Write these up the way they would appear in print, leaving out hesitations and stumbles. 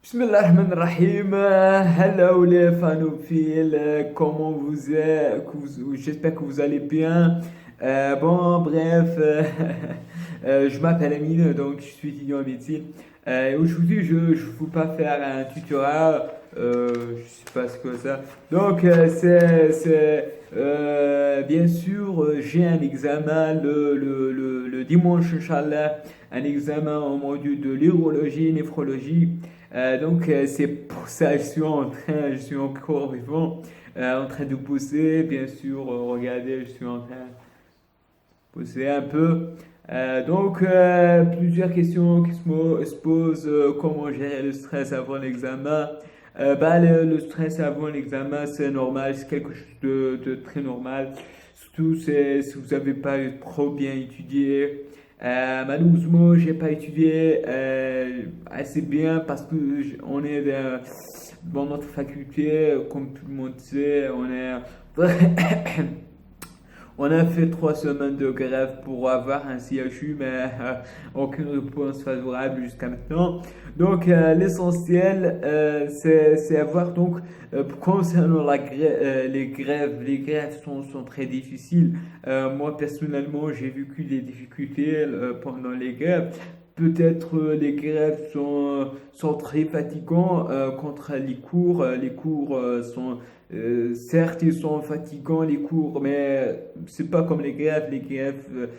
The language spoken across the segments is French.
Bismillahirrahmanirrahim. Hello les fanophiles, comment vous êtes? J'espère que vous allez bien. Bon, bref, je m'appelle Amine, donc je suis étudiant en médecine. Aujourd'hui, je ne veux pas faire un tutorat, je sais pas ce que ça. Donc, bien sûr, j'ai un examen le dimanche, Inch'Allah, un examen en module de l'urologie et néphrologie. C'est pour ça que je suis encore vivant, en train de pousser, bien sûr, regardez, je suis en train de pousser un peu. Plusieurs questions qui se posent, comment gérer le stress avant l'examen. Le stress avant l'examen, c'est normal, c'est quelque chose de très normal. Surtout si vous n'avez pas trop bien étudié. Malheureusement, j'ai pas étudié assez bien parce que on est dans notre faculté, comme tout le monde sait, on est on a fait 3 semaines de grève pour avoir un CHU, mais aucune réponse favorable jusqu'à maintenant. L'essentiel, c'est avoir concernant les grèves sont très difficiles. Moi, personnellement, j'ai vécu des difficultés pendant les grèves. Peut-être les grèves sont très fatigants contre les cours. Les cours sont certes, ils sont fatigants les cours, mais c'est pas comme les grèves. Les grèves,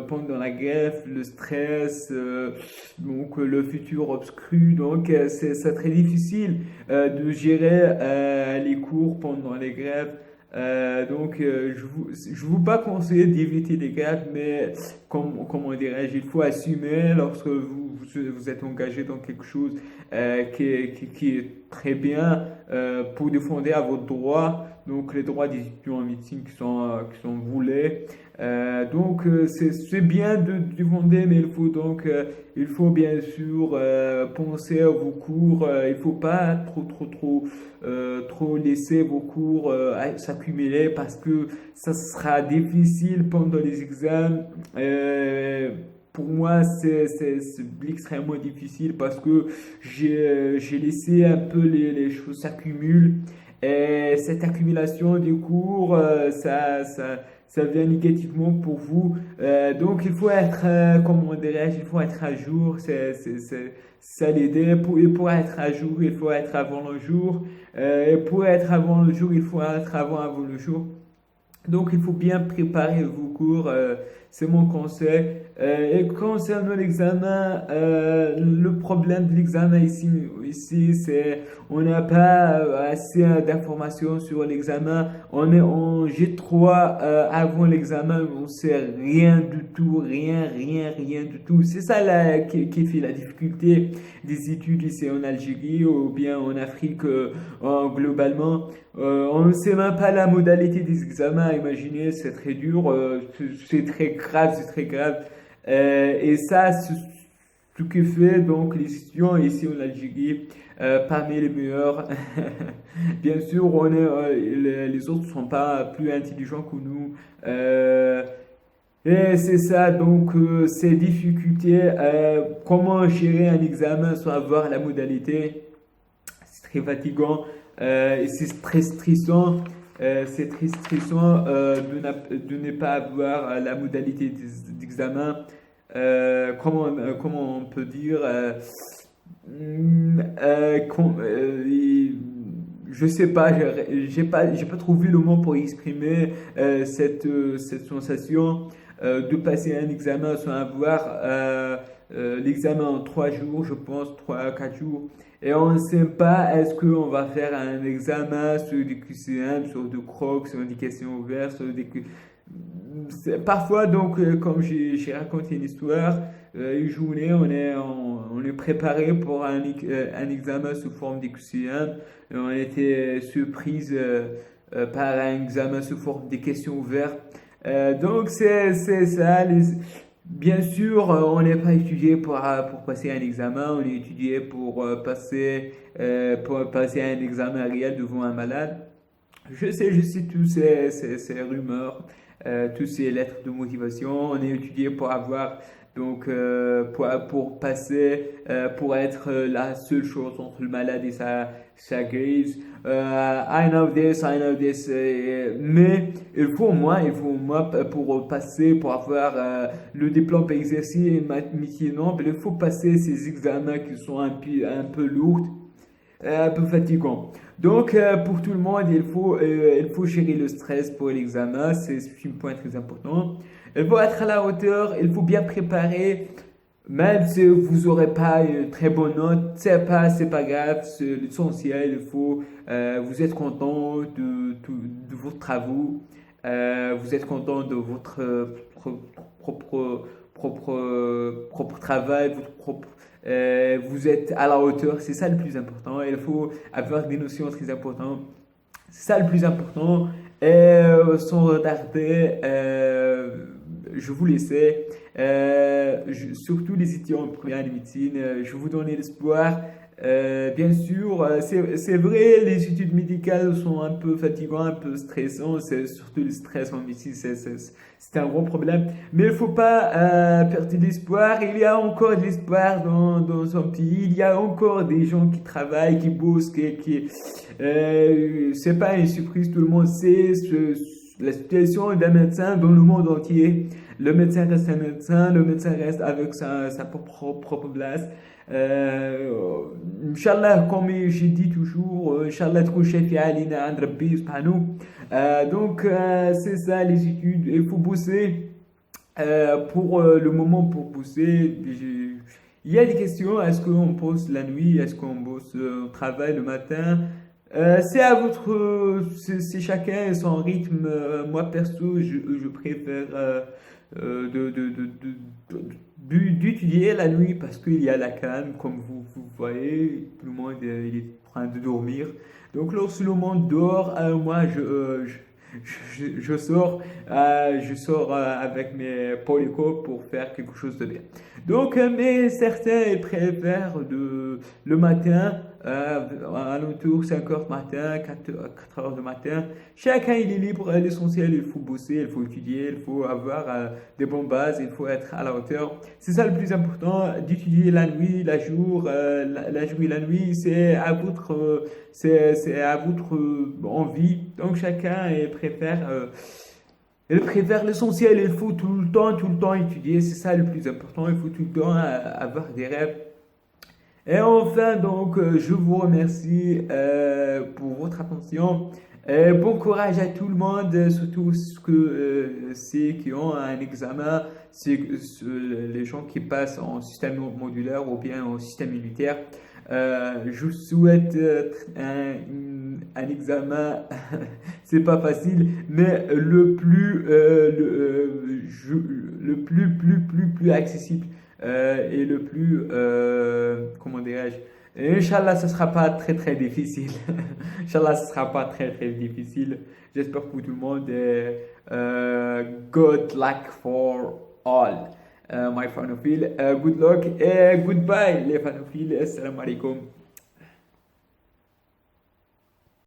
pendant la grève, le stress, le futur obscur. C'est très difficile de gérer les cours pendant les grèves. Je vous pas conseiller d'éviter les grèves, mais comment dirais-je, il faut assumer lorsque vous êtes engagé dans quelque chose qui est très bien pour défendre à votre droit, donc les droits des étudiants en médecine qui sont voulés. C'est bien de défendre, mais il faut bien sûr penser à vos cours. Il faut pas trop laisser vos cours s'accumuler parce que ça sera difficile pendant les examens. Pour moi, c'est extrêmement difficile parce que j'ai laissé un peu les choses s'accumuler. Et cette accumulation des cours, ça vient négativement pour vous. Il faut être, comment dirais-je, il faut être à jour. C'est ça l'idée. Et pour être à jour, il faut être avant le jour. Et pour être avant le jour, il faut être avant le jour. Donc, il faut bien préparer vos cours, c'est mon conseil. Et concernant l'examen, le problème de l'examen ici c'est on n'a pas assez d'informations sur l'examen. On est en G3 avant l'examen, on sait rien du tout, rien du tout. C'est ça là qui fait la difficulté des études ici en Algérie ou bien en Afrique globalement. On ne sait même pas la modalité des examens. Imaginez, c'est très dur, c'est très grave, c'est très grave. Et ça, c'est ce qui fait donc les étudiants ici en Algérie parmi les meilleurs. Bien sûr, les autres ne sont pas plus intelligents que nous. Et c'est ça, ces difficultés, comment gérer un examen sans avoir la modalité. C'est très fatigant et c'est très stressant. C'est très stressant de ne pas avoir la modalité d'examen. Comment on peut dire je sais pas, j'ai pas trouvé le mot pour exprimer cette sensation de passer un examen sans avoir l'examen en 3 jours, je pense, 3 à 4 jours. Et on ne sait pas est-ce qu'on va faire un examen sur des QCM, sur des crocs, sur des questions ouvertes, parfois, comme j'ai raconté une histoire, une journée, on est préparé pour un examen sous forme de QCM. Et on était surprise par un examen sous forme de questions ouvertes. C'est ça. Bien sûr, on n'est pas étudié pour passer un examen, on est étudié pour passer un examen réel devant un malade. Je sais tous ces rumeurs, tous ces lettres de motivation. On est étudié pour avoir Donc, pour passer, pour être la seule chose entre le malade et sa guérison. I know this. Mais il faut moi pour passer, pour avoir le diplôme par exercice et métier noble, il faut passer ces examens qui sont un peu lourds, un peu fatigants. Donc, pour tout le monde, il faut gérer le stress pour l'examen, c'est un point très important. Il faut être à la hauteur, il faut bien préparer. Même si vous n'aurez pas une très bonne note, c'est pas grave, c'est l'essentiel. Vous êtes content de vos travaux, vous êtes content de votre propre, propre travail, vous êtes à la hauteur, c'est ça le plus important. Il faut avoir des notions très importantes. C'est ça le plus important. Et sans retarder, je vous laissais. Surtout les étudiants en première année de médecine, je vous donne l'espoir. Bien sûr, c'est vrai, les études médicales sont un peu fatigantes, un peu stressantes, c'est surtout le stress en médecine, c'est un gros problème. Mais il ne faut pas perdre l'espoir, il y a encore de l'espoir dans son pays, il y a encore des gens qui travaillent, qui bossent, c'est pas une surprise, tout le monde sait la situation d'un médecin dans le monde entier. Le médecin reste un médecin, le médecin reste avec sa propre place. Inch'Allah, comme j'ai dit toujours, Inch'Allah, تكون شافي علينا عند ربي سبحانه. Donc, c'est ça les études, il faut bosser. Pour le moment, pour bosser, il y a des questions, est-ce qu'on bosse la nuit, est-ce qu'on bosse au travail le matin? C'est à c'est chacun son rythme. Moi perso, je préfère d'étudier la nuit parce qu'il y a la calme, comme vous voyez, tout le monde il est en train de dormir. Donc lorsque le monde dort, moi je sors avec mes polycopes pour faire quelque chose de bien. Donc, mais certains ils préfèrent le matin, à l'entour 5 heures du matin, 4 heures du matin. Chacun il est libre, l'essentiel il faut bosser, il faut étudier, il faut avoir des bonnes bases, il faut être à la hauteur. C'est ça le plus important, d'étudier la nuit, la journée, la nuit, c'est à votre envie. Donc chacun il préfère l'essentiel. Il faut tout le temps étudier. C'est ça le plus important. Il faut tout le temps avoir des rêves. Et enfin, donc, je vous remercie pour votre attention. Bon courage à tout le monde, surtout ceux qui ont un examen, les gens qui passent en système modulaire ou bien en système militaire. Je vous souhaite un examen, c'est pas facile, mais le plus accessible et le plus, comment dirais-je, Inch'Allah, ce sera pas très très difficile. Inch'Allah, ce sera pas très très difficile. J'espère pour tout le monde. Good luck for all, my fanophiles. Good luck et goodbye, les fanophiles. Assalamu alaikum.